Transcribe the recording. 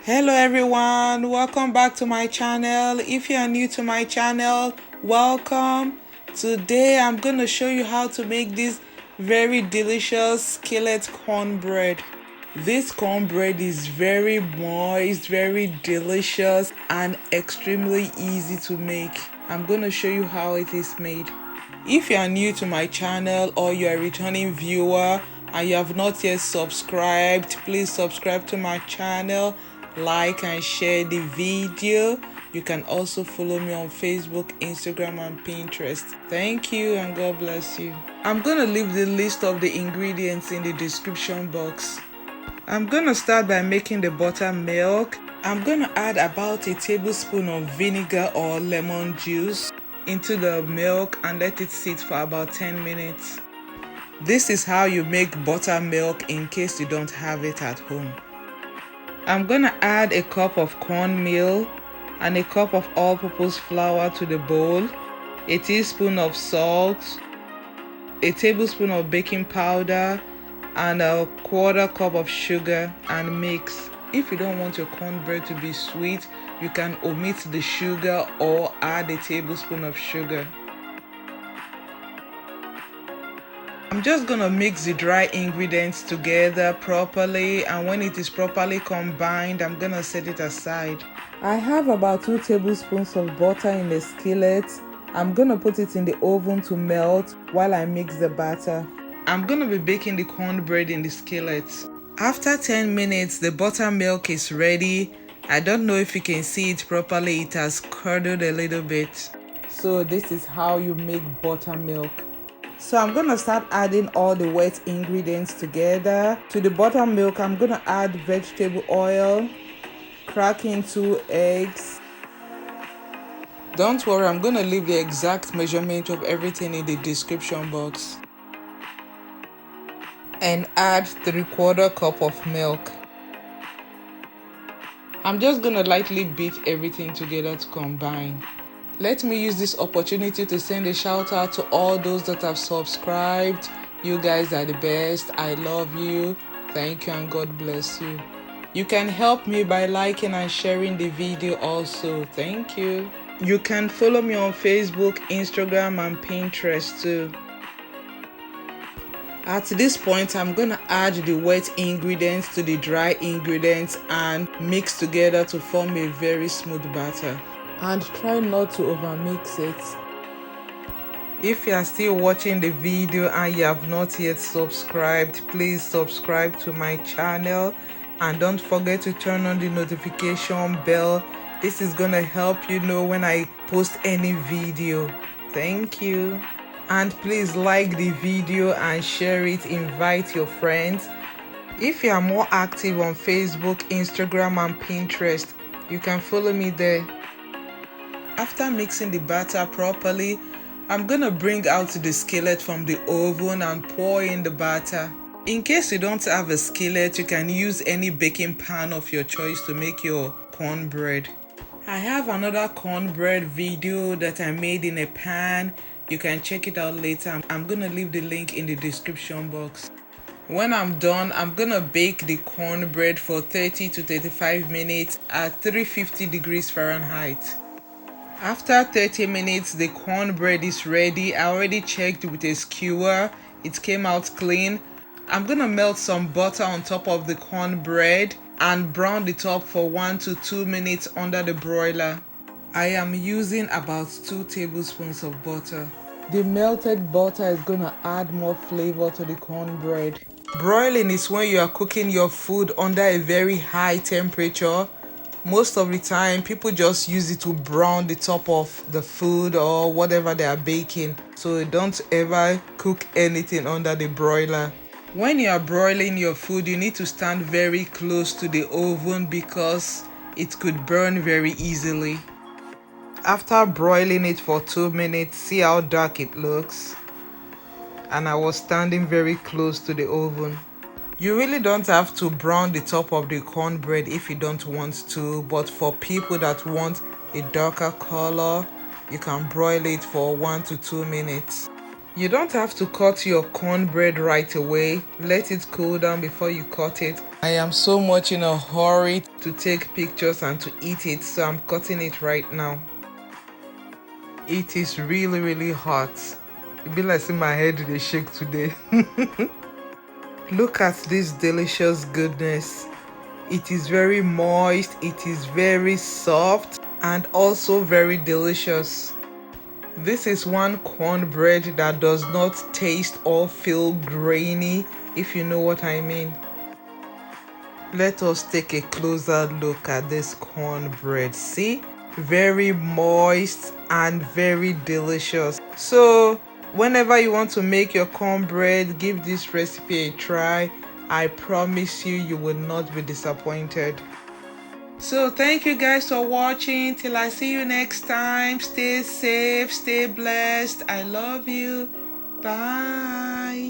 Hello everyone, welcome back to my channel. If you are new to my channel, welcome. Today I'm going to show you how to make this very delicious skillet cornbread. This cornbread is very moist, very delicious and extremely easy to make. I'm going to show you how it is made. If you are new to my channel or you are a returning viewer and you have not yet subscribed, please subscribe to my channel, like and share the video. You can also follow me on Facebook, Instagram and Pinterest. Thank you and God bless you. I'm gonna leave the list of the ingredients in the description box. I'm gonna start by making the buttermilk. I'm gonna add about a tablespoon of vinegar or lemon juice into the milk and let it sit for about 10 minutes. This is how you make buttermilk in case you don't have it at home. I'm gonna add a cup of cornmeal and a cup of all-purpose flour to the bowl, a teaspoon of salt, a tablespoon of baking powder, and a quarter cup of sugar, and mix. If you don't want your cornbread to be sweet, you can omit the sugar or add a tablespoon of sugar. I'm just gonna mix the dry ingredients together properly, and when it is properly combined, I'm gonna set it aside. I have about 2 tablespoons of butter in the skillet. I'm gonna put it in the oven to melt while I mix the batter. I'm gonna be baking the cornbread in the skillet. After 10 minutes, the buttermilk is ready. I don't know if you can see it properly, it has curdled a little bit. So this is how you make buttermilk. So I'm gonna start adding all the wet ingredients together. To the buttermilk, I'm gonna add vegetable oil, crack in 2 eggs. Don't worry, I'm gonna leave the exact measurement of everything in the description box. And add 3/4 cup of milk. I'm just gonna lightly beat everything together to combine. Let me use this opportunity to send a shout out to all those that have subscribed. You guys are the best. I love you. Thank you and God bless you. You can help me by liking and sharing the video also. Thank you. You can follow me on Facebook, Instagram and Pinterest too. At this point, I'm gonna add the wet ingredients to the dry ingredients and mix together to form a very smooth batter. And try not to overmix it. If you are still watching the video and you have not yet subscribed, please subscribe to my channel and don't forget to turn on the notification bell. This is gonna help you know when I post any video. Thank you. And please like the video and share it, invite your friends. If you are more active on Facebook, Instagram and Pinterest, you can follow me there. After mixing the batter properly, I'm gonna bring out the skillet from the oven and pour in the batter. In case you don't have a skillet, you can use any baking pan of your choice to make your cornbread. I have another cornbread video that I made in a pan. You can check it out later. I'm gonna leave the link in the description box. When I'm done, I'm gonna bake the cornbread for 30 to 35 minutes at 350 degrees Fahrenheit. After 30 minutes, the cornbread is ready. I already checked with a skewer. It came out clean. I'm gonna melt some butter on top of the cornbread and brown it up for 1 to 2 minutes under the broiler. I am using about 2 tablespoons of butter. The melted butter is gonna add more flavor to the cornbread. Broiling is when you are cooking your food under a very high temperature. Most of the time, people just use it to brown the top of the food or whatever they are baking. So don't ever cook anything under the broiler. When you are broiling your food, you need to stand very close to the oven because it could burn very easily. After broiling it for 2 minutes, see how dark it looks? And I was standing very close to the oven. You really don't have to brown the top of the cornbread if you don't want to, but for people that want a darker color, you can broil it for 1 to 2 minutes. You don't have to cut your cornbread right away. Let it cool down before you cut it. I am so much in a hurry to take pictures and to eat it, so I'm cutting it right now. It is really hot. It be like in my head they shake today. Look at this delicious goodness. It is very moist, it is very soft, and also very delicious. This is one cornbread that does not taste or feel grainy, if you know what I mean. Let us take a closer look at this cornbread. See? Very moist and very delicious. So whenever you want to make your cornbread, give this recipe a try. I promise you will not be disappointed. So thank you guys for watching. Till I see you next time. Stay safe, stay blessed. I love you. Bye.